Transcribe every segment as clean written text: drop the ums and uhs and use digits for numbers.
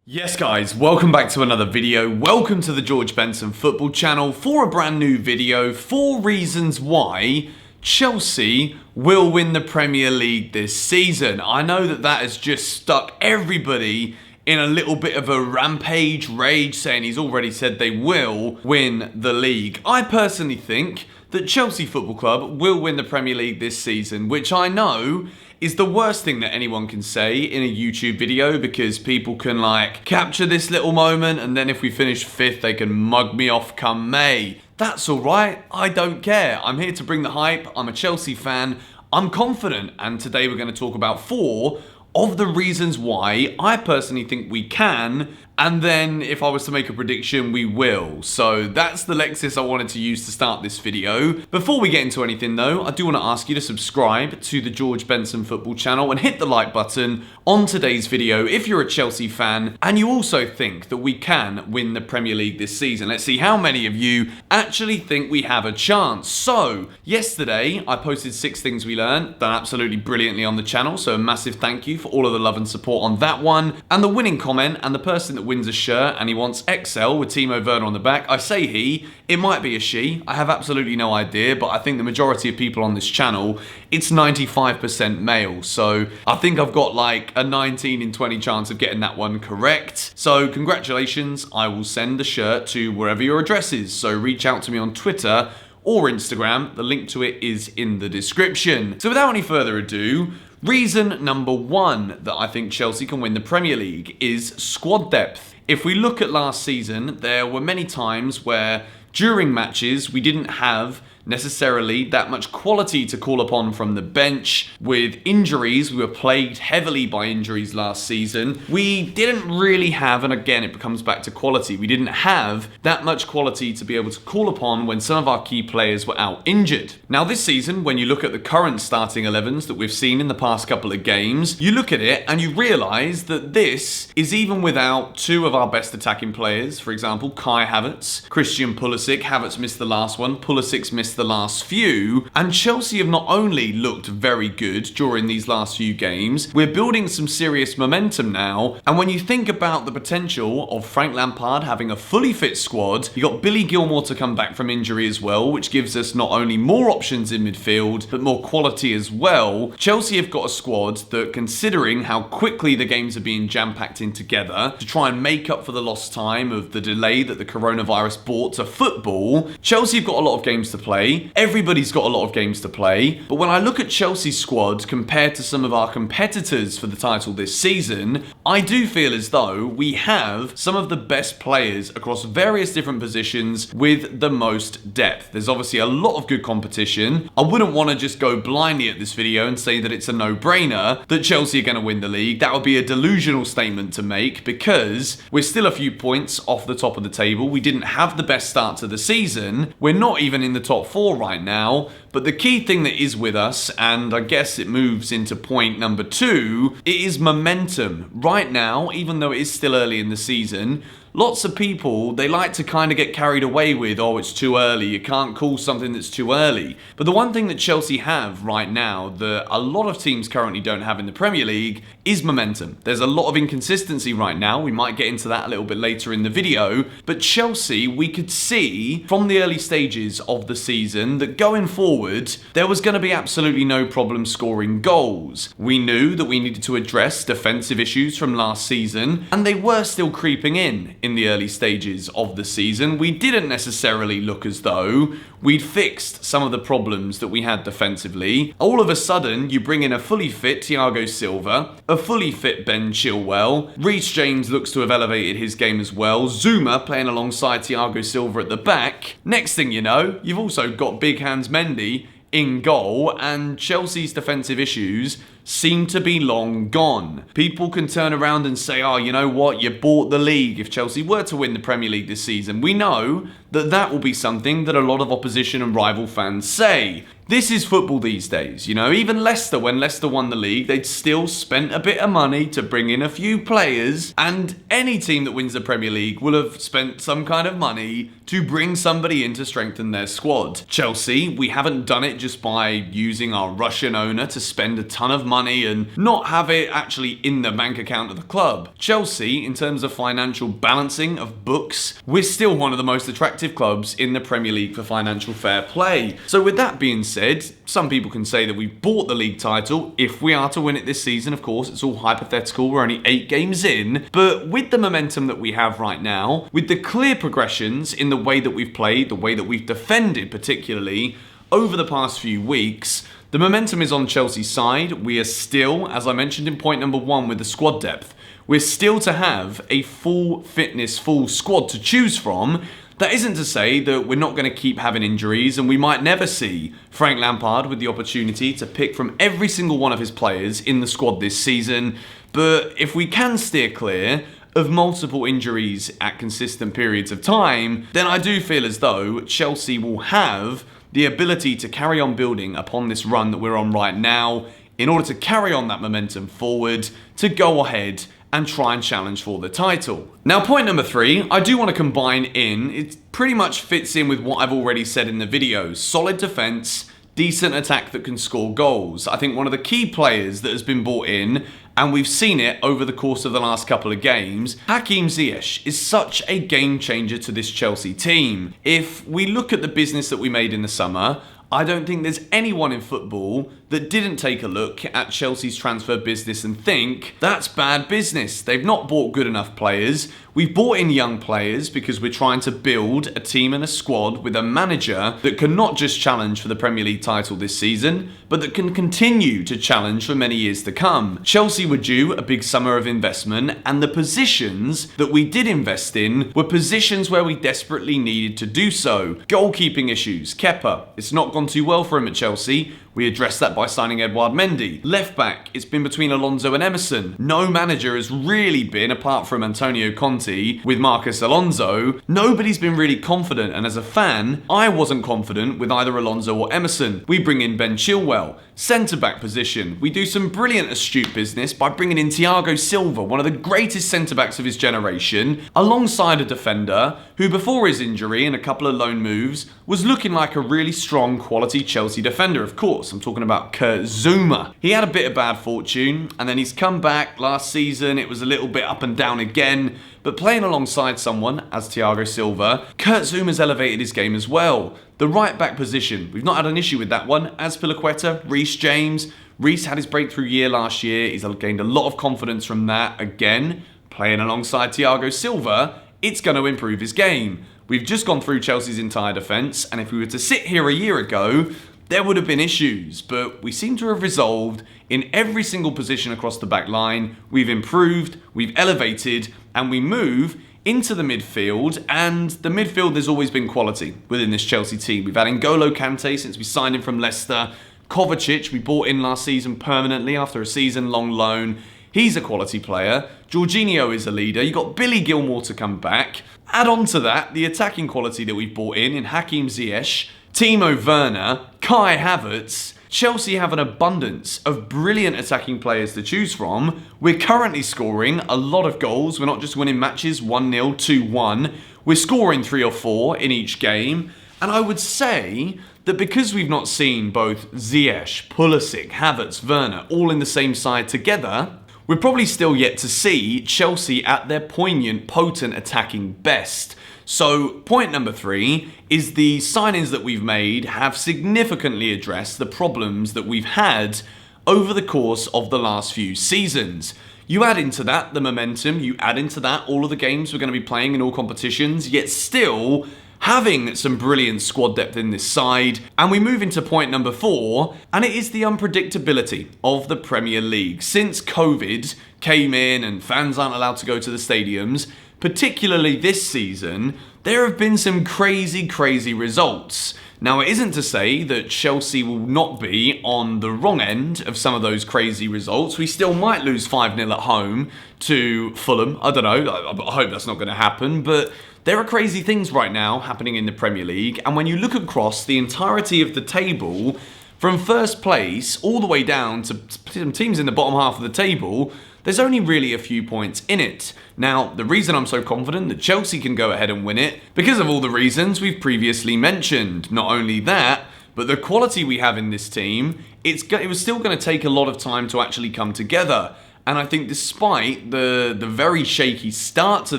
Yes guys, welcome back to another video. Welcome to the George Benson football channel for a brand new video. 4 reasons why Chelsea will win the Premier League this season. I know that has just stuck everybody in a little bit of a rampage rage, saying he's already said they will win the league. I personally think that Chelsea Football Club will win the Premier League this season, which I know is the worst thing that anyone can say in a YouTube video, because people can capture this little moment and then if we finish 5th they can mug me off come May. That's alright, I don't care. I'm here to bring the hype, I'm a Chelsea fan, I'm confident, and today we're going to talk about 4 of the reasons why I personally think we can, and then if I was to make a prediction, we will. So that's the Lexis I wanted to use to start this video. Before we get into anything though, I do want to ask you to subscribe to the George Benson football channel and hit the like button on today's video if you're a Chelsea fan and you also think that we can win the Premier League this season. Let's see how many of you actually think we have a chance. So yesterday I posted 6 things we learned, done absolutely brilliantly on the channel, so a massive thank you for all of the love and support on that one. And the winning comment, and the person that wins a shirt and he wants XL with Timo Werner on the back, I say he, it might be a she, I have absolutely no idea, but I think the majority of people on this channel, it's 95% male, so I think I've got a 19 in 20 chance of getting that one correct. So congratulations, I will send the shirt to wherever your address is, so reach out to me on Twitter or Instagram, the link to it is in the description. So without any further ado, reason number 1 that I think Chelsea can win the Premier League is squad depth. If we look at last season, there were many times where during matches we didn't have necessarily that much quality to call upon from the bench. With injuries, we were plagued heavily by injuries last season. We didn't really have, and again it comes back to quality, we didn't have that much quality to be able to call upon when some of our key players were out injured. Now this season, when you look at the current starting 11s that we've seen in the past couple of games, you look at it and you realise that this is even without 2 of our best attacking players. For example, Kai Havertz, Christian Pulisic. Havertz missed the last one, Pulisic missed the last few, and Chelsea have not only looked very good during these last few games, we're building some serious momentum now. And when you think about the potential of Frank Lampard having a fully fit squad, you got Billy Gilmour to come back from injury as well, which gives us not only more options in midfield but more quality as well. Chelsea have got a squad that, considering how quickly the games are being jam-packed in together to try and make up for the lost time of the delay that the coronavirus brought to football, Chelsea have got a lot of games to play. Everybody's got a lot of games to play, but when I look at Chelsea's squad compared to some of our competitors for the title this season, I do feel as though we have some of the best players across various different positions with the most depth. There's obviously a lot of good competition. I wouldn't want to just go blindly at this video and say that it's a no-brainer that Chelsea are going to win the league. That would be a delusional statement to make, because we're still a few points off the top of the table. We didn't have the best start to the season. We're not even in the top 4 right now, but the key thing that is with us, and I guess it moves into point number 2, it is momentum. Right now, even though it is still early in the season, lots of people, they like to kind of get carried away with, oh, it's too early, you can't call something that's too early. But the one thing that Chelsea have right now that a lot of teams currently don't have in the Premier League is momentum. There's a lot of inconsistency right now. We might get into that a little bit later in the video. But Chelsea, we could see from the early stages of the season that going forward, there was going to be absolutely no problem scoring goals. We knew that we needed to address defensive issues from last season, and they were still creeping in the early stages of the season. We didn't necessarily look as though we'd fixed some of the problems that we had defensively. All of a sudden, you bring in a fully fit Thiago Silva, a fully fit Ben Chilwell, Reece James looks to have elevated his game as well, Zuma playing alongside Thiago Silva at the back. Next thing you know, you've also got Big Hands Mendy in goal, and Chelsea's defensive issues seem to be long gone. People can turn around and say, oh, you know what, you bought the league if Chelsea were to win the Premier League this season. We know that that will be something that a lot of opposition and rival fans say. This is football these days, you know. Even Leicester, when Leicester won the league, they'd still spent a bit of money to bring in a few players, and any team that wins the Premier League will have spent some kind of money to bring somebody in to strengthen their squad. Chelsea, we haven't done it just by using our Russian owner to spend a ton of money money and not have it actually in the bank account of the club. Chelsea, in terms of financial balancing of books, we're still one of the most attractive clubs in the Premier League for financial fair play. So with that being said, some people can say that we've bought the league title if we are to win it this season. Of course, it's all hypothetical, we're only 8 games in, but with the momentum that we have right now, with the clear progressions in the way that we've played, the way that we've defended particularly, over the past few weeks, the momentum is on Chelsea's side. We are still, as I mentioned in point number 1 with the squad depth, we're still to have a full fitness, full squad to choose from. That isn't to say that we're not going to keep having injuries and we might never see Frank Lampard with the opportunity to pick from every single one of his players in the squad this season. But if we can steer clear of multiple injuries at consistent periods of time, then I do feel as though Chelsea will have the ability to carry on building upon this run that we're on right now in order to carry on that momentum forward to go ahead and try and challenge for the title. Now, point number 3, I do want to combine in, it pretty much fits in with what I've already said in the video. Solid defense, decent attack that can score goals. I think one of the key players that has been brought in, and we've seen it over the course of the last couple of games, Hakim Ziyech is such a game changer to this Chelsea team. If we look at the business that we made in the summer, I don't think there's anyone in football that didn't take a look at Chelsea's transfer business and think, that's bad business. They've not bought good enough players. We've bought in young players because we're trying to build a team and a squad with a manager that can not just challenge for the Premier League title this season, but that can continue to challenge for many years to come. Chelsea were due a big summer of investment, and the positions that we did invest in were positions where we desperately needed to do so. Goalkeeping issues, Kepa, it's not gone too well for him at Chelsea. We addressed that by signing Edouard Mendy. Left back, it's been between Alonso and Emerson. No manager has really been, apart from Antonio Conte, with Marcos Alonso, nobody's been really confident, and as a fan, I wasn't confident with either Alonso or Emerson. We bring in Ben Chilwell. Centre-back position, we do some brilliant astute business by bringing in Thiago Silva, one of the greatest centre-backs of his generation, alongside a defender who before his injury and a couple of loan moves was looking like a really strong quality Chelsea defender. Of course, I'm talking about Kurt Zouma. He had a bit of bad fortune and then he's come back last season. It was a little bit up and down again, but playing alongside someone as Thiago Silva, Kurt Zouma's elevated his game as well. The right back position, we've not had an issue with that one. Azpilicueta, Reece James. Reece had his breakthrough year last year. He's gained a lot of confidence from that. Again, playing alongside Thiago Silva, it's going to improve his game. We've just gone through Chelsea's entire defence, and if we were to sit here a year ago, there would have been issues, but we seem to have resolved in every single position across the back line. We've improved, we've elevated, and we move into the midfield, and the midfield, there's always been quality within this Chelsea team. We've had N'Golo Kante since we signed him from Leicester. Kovacic, we bought in last season permanently after a season-long loan. He's a quality player. Jorginho is a leader. You've got Billy Gilmour to come back. Add on to that the attacking quality that we've bought in Hakim Ziyech, Timo Werner, Kai Havertz. Chelsea have an abundance of brilliant attacking players to choose from. We're currently scoring a lot of goals. We're not just winning matches 1-0, 2-1. We're scoring 3 or 4 in each game. And I would say that because we've not seen both Ziyech, Pulisic, Havertz, Werner all in the same side together, we're probably still yet to see Chelsea at their poignant, potent attacking best. So point number 3 is the signings that we've made have significantly addressed the problems that we've had over the course of the last few seasons. You add into that the momentum, you add into that all of the games we're going to be playing in all competitions, yet still having some brilliant squad depth in this side. And we move into point number 4, and it is the unpredictability of the Premier League. Since COVID came in and fans aren't allowed to go to the stadiums, particularly this season, there have been some crazy results. Now, it isn't to say that Chelsea will not be on the wrong end of some of those crazy results. We still might lose 5-0 at home to Fulham. I don't know. I hope that's not going to happen. But there are crazy things right now happening in the Premier League. And when you look across the entirety of the table, from first place all the way down to some teams in the bottom half of the table, there's only really a few points in it. Now, the reason I'm so confident that Chelsea can go ahead and win it, because of all the reasons we've previously mentioned. Not only that, But the quality we have in this team, it was still going to take a lot of time to actually come together. And I think despite the very shaky start to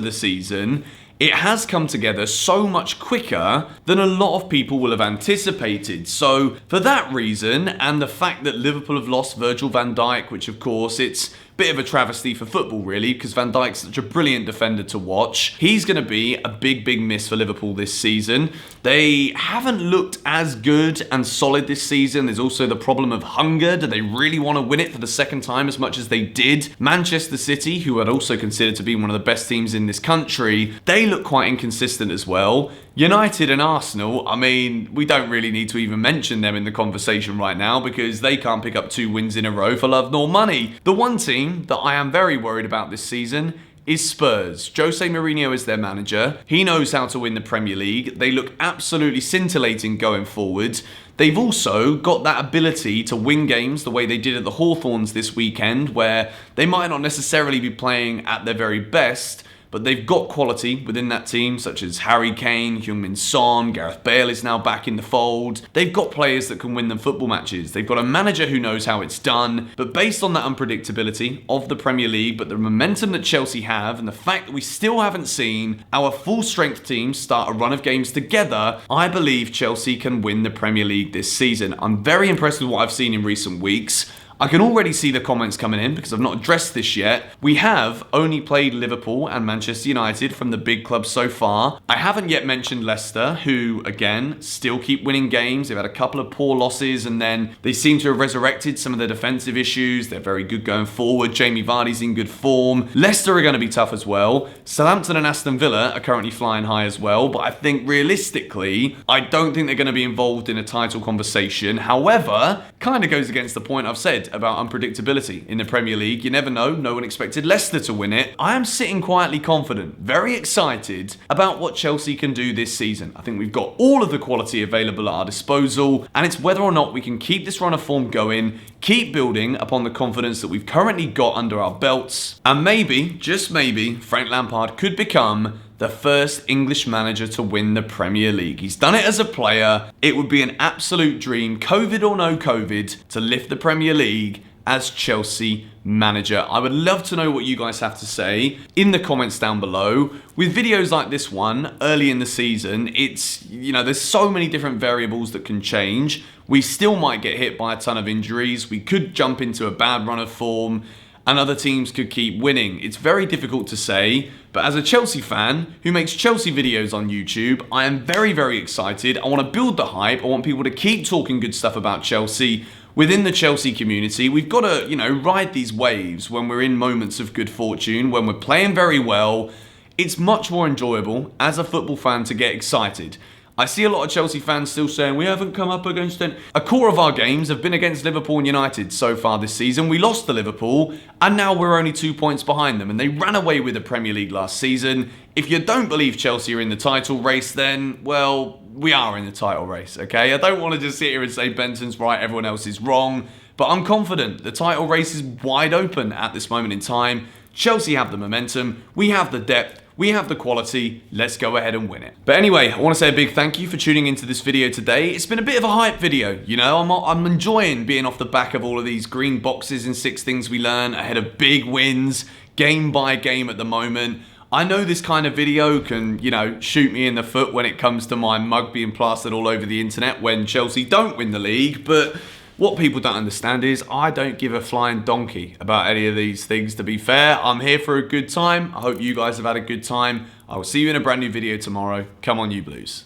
the season, it has come together so much quicker than a lot of people will have anticipated. So for that reason, and the fact that Liverpool have lost Virgil van Dijk, which of course it's a bit of a travesty for football really, because Van Dijk's such a brilliant defender to watch. He's going to be a big miss for Liverpool this season. They haven't looked as good and solid this season. There's also the problem of hunger. Do they really want to win it for the second time as much as they did? Manchester City, who I'd also consider to be one of the best teams in this country, they look quite inconsistent as well. United and Arsenal, I mean, we don't really need to even mention them in the conversation right now because they can't pick up 2 wins in a row for love nor money. The one team that I am very worried about this season is Spurs. Jose Mourinho is their manager. He knows how to win the Premier League. They look absolutely scintillating going forward. They've also got that ability to win games the way they did at the Hawthorns this weekend, where they might not necessarily be playing at their very best, but they've got quality within that team, such as Harry Kane, Heung-min Son, Gareth Bale is now back in the fold. They've got players that can win them football matches. They've got a manager who knows how it's done. But based on that unpredictability of the Premier League, but the momentum that Chelsea have, and the fact that we still haven't seen our full-strength team start a run of games together, I believe Chelsea can win the Premier League this season. I'm very impressed with what I've seen in recent weeks. I can already see the comments coming in because I've not addressed this yet. We have only played Liverpool and Manchester United from the big clubs so far. I haven't yet mentioned Leicester, who, again, still keep winning games. They've had a couple of poor losses and then they seem to have resurrected some of their defensive issues. They're very good going forward. Jamie Vardy's in good form. Leicester are going to be tough as well. Southampton and Aston Villa are currently flying high as well, but I think realistically, I don't think they're going to be involved in a title conversation. However, kind of goes against the point I've said about unpredictability in the Premier League. You never know. No one expected Leicester to win it. I am sitting quietly confident, very excited about what Chelsea can do this season. I think we've got all of the quality available at our disposal, and it's whether or not we can keep this run of form going, keep building upon the confidence that we've currently got under our belts, and maybe, just maybe, Frank Lampard could become the first English manager to win the Premier League. He's done it as a player. It would be an absolute dream, COVID or no COVID, to lift the Premier League as Chelsea manager. I would love to know what you guys have to say in the comments down below. With videos like this one early in the season, it's, there's so many different variables that can change. We still might get hit by a ton of injuries. We could jump into a bad run of form and other teams could keep winning. It's very difficult to say, but as a Chelsea fan who makes Chelsea videos on YouTube, I am very excited. I want to build the hype. I want people to keep talking good stuff about Chelsea within the Chelsea community. We've got to, ride these waves when we're in moments of good fortune, when we're playing very well. It's much more enjoyable as a football fan to get excited. I see a lot of Chelsea fans still saying we haven't come up against it. A core of our games have been against Liverpool and United so far this season. We lost to Liverpool and now we're only 2 points behind them and they ran away with the Premier League last season. If you don't believe Chelsea are in the title race, then, well, we are in the title race, okay? I don't want to just sit here and say Benson's right, everyone else is wrong, but I'm confident the title race is wide open at this moment in time. Chelsea have the momentum, we have the depth, we have the quality, let's go ahead and win it. But anyway, I want to say a big thank you for tuning into this video today. It's been a bit of a hype video, I'm enjoying being off the back of all of these green boxes and 6 things we learn ahead of big wins, game by game at the moment. I know this kind of video can, shoot me in the foot when it comes to my mug being plastered all over the internet when Chelsea don't win the league, but what people don't understand is I don't give a flying donkey about any of these things, to be fair. I'm here for a good time. I hope you guys have had a good time. I will see you in a brand new video tomorrow. Come on, you Blues.